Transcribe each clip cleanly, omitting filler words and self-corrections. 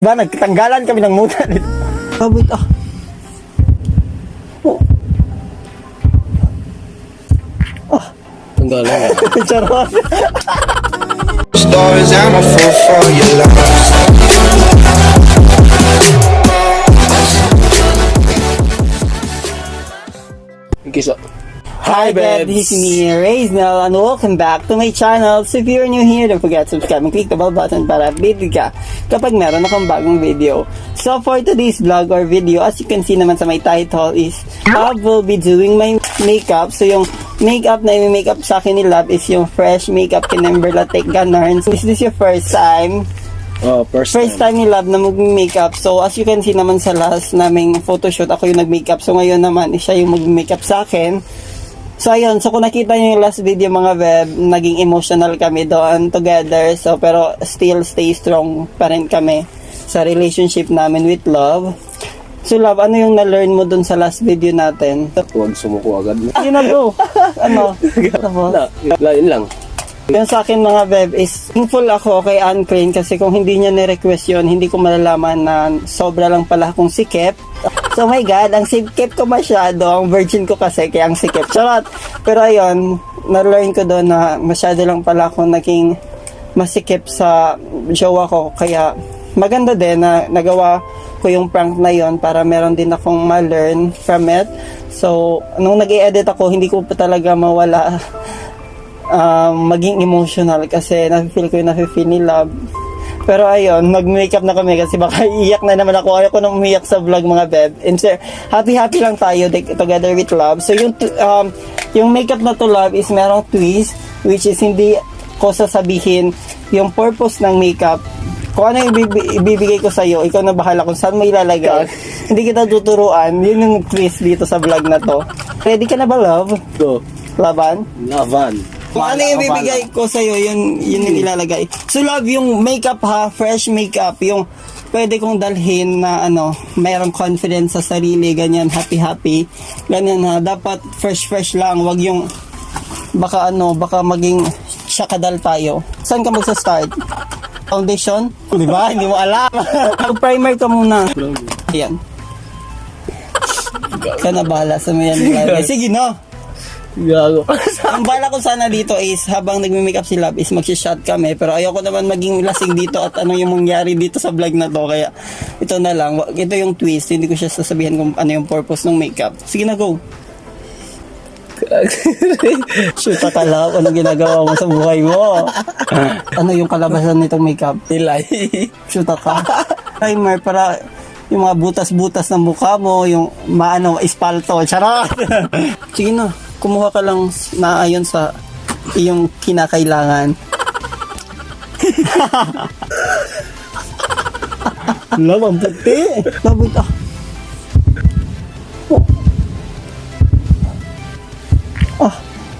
Ba, nagtanggalan kami ng muda dito. Kabit ah. Oh. Ah. Tanggalan nga. Charot. Stories, I'm a fool for your love. Kisa. Hi, Beb. This is me, Raisnel, and welcome back to my channel. So if you're new here, don't forget to subscribe and click the bell button para updated ka kapag meron akong bagong video. So for today's vlog or video, as you can see naman sa my title is, I will be doing my makeup. So yung makeup na i-makeup sa akin ni Love is yung fresh makeup Kinember Latte Ganarn. So is this your first time? Oh, first First time ni Love na mag-makeup. So, as you can see naman sa last naming photoshoot, ako yung nag-makeup. So, ngayon naman, siya yung mag-makeup sa akin. So, ayun. So, kung nakita nyo yung last video, mga Beb, naging emotional kami doon together. So, pero still stay strong pa rin kami sa relationship namin with Love. So, Love, ano yung na-learn mo doon sa last video natin? Huwag sumuko agad. Yun na, bro. Ano? Tapos? Yun lang. Yung sa akin mga Beb is thankful ako kay Ann Crane kasi kung hindi niya ni-request yun, hindi ko malalaman na sobra lang pala akong sikip. So my God, ang sikip ko masyado, ang virgin ko kasi kaya ang sikip. Charot! Pero ayun, na-learn ko doon na masyado lang pala akong naging masikip sa jowa ko. Kaya maganda din na nagawa ko yung prank na yon para meron din akong ma-learn from it. So, nung nag-i-edit ako, hindi ko pa talaga mawala maging emotional kasi nafe-feel ko yung nafe-feel ni Love. Pero ayun, nag-makeup na kami kasi baka iiyak na naman ako. Ayaw ko nang umiyak sa vlog mga Beb. And happy lang tayo together with Love. So yung makeup na to Love is merong twist, which is hindi ko sasabihin yung purpose ng makeup. Kung ano yung ibibigay ko sa'yo, ikaw na bahala kung saan mo ilalagay. Hindi kita tuturuan. Yun yung twist dito sa vlog na to. Ready ka na ba, Love? Go. Laban? Laban. Kung ano yung bibigay ko sa'yo, yun yung ilalagay. So, Love, yung makeup ha, fresh makeup, yung pwede kong dalhin na mayroong confidence sa sarili, ganyan, happy, ganyan ha. Dapat fresh lang, wag yung baka maging syakadal tayo. Saan ka magsa-start? Foundation? Di ba? Hindi mo alam. Primer ka muna. Ayan. Ka na bahala sa mga yan. Sige, no? Gago. Ang bala ko sana dito is habang nagme-makeup si Love is mag-shot kami pero ayoko naman maging lasing dito at ano yung mangyari dito sa vlog na to kaya ito na lang, ito yung twist, hindi ko siya sasabihin kung ano yung purpose ng makeup. Sige na, go. Shoot ka Love, anong ginagawa mo sa buhay mo? Ano yung kalabasan nitong makeup? Tilay. Shoot ka. Primer para yung mga butas-butas ng mukha mo, yung espalto, charot. Sige na, kumuha ka lang na ayon sa iyong kinakailangan. Love, ang puti. Love it,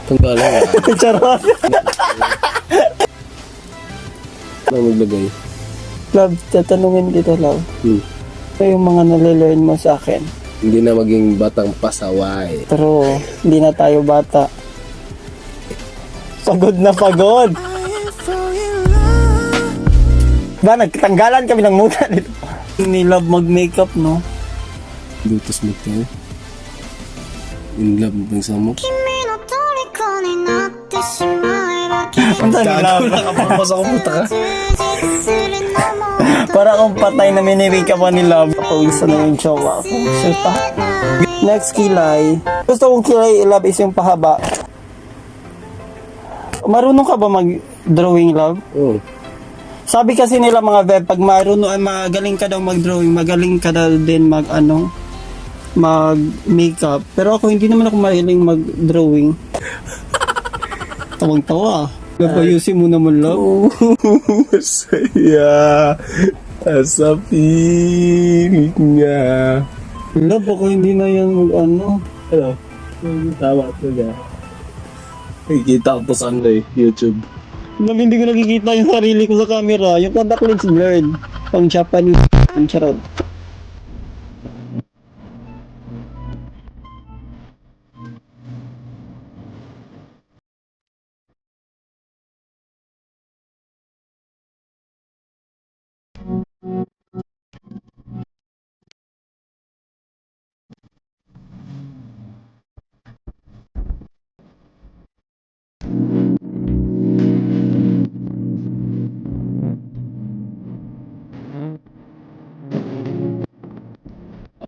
Tanggalan nga. Charot. Ano maglagay? Love, tatanungin kita, Love. Ano yung mga nalelearn mo sa akin? Hindi na maging batang pasaway. Pero, hindi na tayo bata. Pagod na pagod. Ba, nagtanggalan kami ng muda dito. Ni Love mag-makeup, no? Lutos mo to. In love ng samok. Ang ni Love. Nakapapasa ko puta ka. Para akong patay na minirika pa ni Love. Pawisan na yung jowa ko. Shoota. Next kilay. Gusto kong kilay, Love, is yung pahaba. Marunong ka ba mag-drawing, Love? Oo. Sabi kasi nila mga Beb, pag magaling ka daw mag-drawing, magaling ka daw din mag-makeup. Pero ako, hindi naman ako mahiling mag-drawing. Tawang-tawa. Napayusin mo naman, Love. Masaya. Sa piling niya. Love, ako hindi na yan Ano? Tama ito niya. Nakikita ko to sa YouTube. Love, hindi ko nakikita yung sarili ko sa camera. Yung contact lens blurred. Pang Japanese. Ang charot.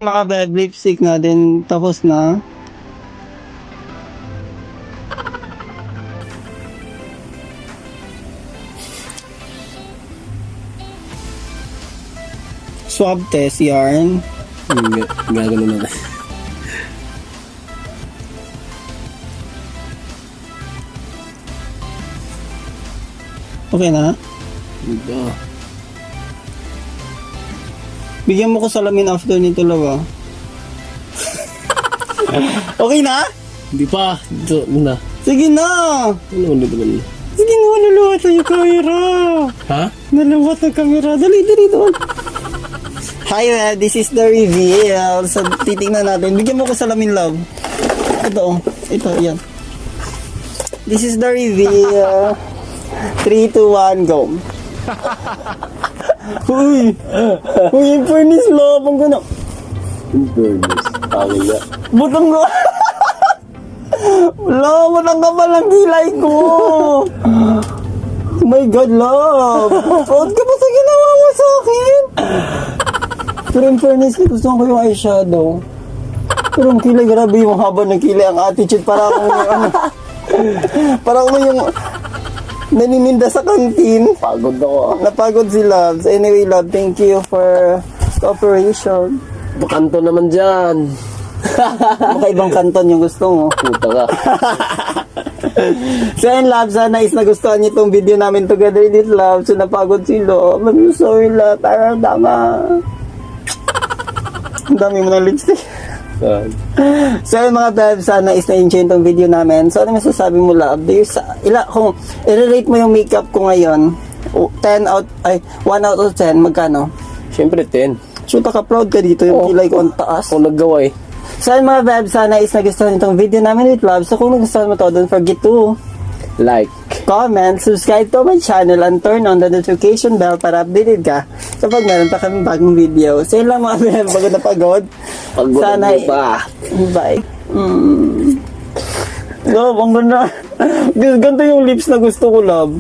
Mga beb, lipstick na din. Tapos na. Swab test yarn. Gagano na. Okay na? Diba? Bigyan mo ko salamin after nito, lawa. Okay na? Hindi pa. Ito na. Sige na! Ano dito ba? Sige na, naluwat na yung camera. Ha? Naluwat na camera. Dali, doon. Hi, this is the reveal. So, titingnan natin. Bigyan mo ko salamin, love. Ito, ito, yan. This is the reveal. 3, 2, 1, go. Uy! Uy, yung furnace, love. Ang gano. Fairness. Tawag nga. Butang ko. Wala, butang ka pa lang kilay ko. Oh my God, love. Proud ka pa sa ginawa mo sa akin. Pero in fairness, gusto ko yung eyeshadow. Pero ang kilay, grabe yung haba ng kilay. Ang attitude, para akong ano, para akong yung nanininda sa kantin. Pagod ako. Napagod si Love. Anyway, Love, thank you for cooperation. Bakanto naman dyan. Baka ibang kanton yung gusto mo. Puta ka. So yun, Love, sana is nagustuhan niyo itong video namin together with it, Love. So napagod si Love. I'm sorry, Love. Parang tama. Ang dami mo ng lipstick. So yun, mga Bev, sana is na-enjoy itong video namin. So ano masasabi mo, Love? Kung i-rate mo yung makeup ko ngayon, 1 out of 10, magkano? Siyempre 10. So ka-proud ka dito, yung kilay ko ang taas. Ako naggawa eh. So yun, mga Bev, sana is nagustuhan itong video namin with Love. So kung nagustuhan mo to, don't forget to Like. comment, subscribe to my channel, and turn on the notification bell para updated ka so pag meron pa kami bagong video. So yun lang, mga Bev, pagod na pagod. Pagod Sana mo pa. Bye. Love, ang ganda. Ganito yung lips na gusto ko, Love.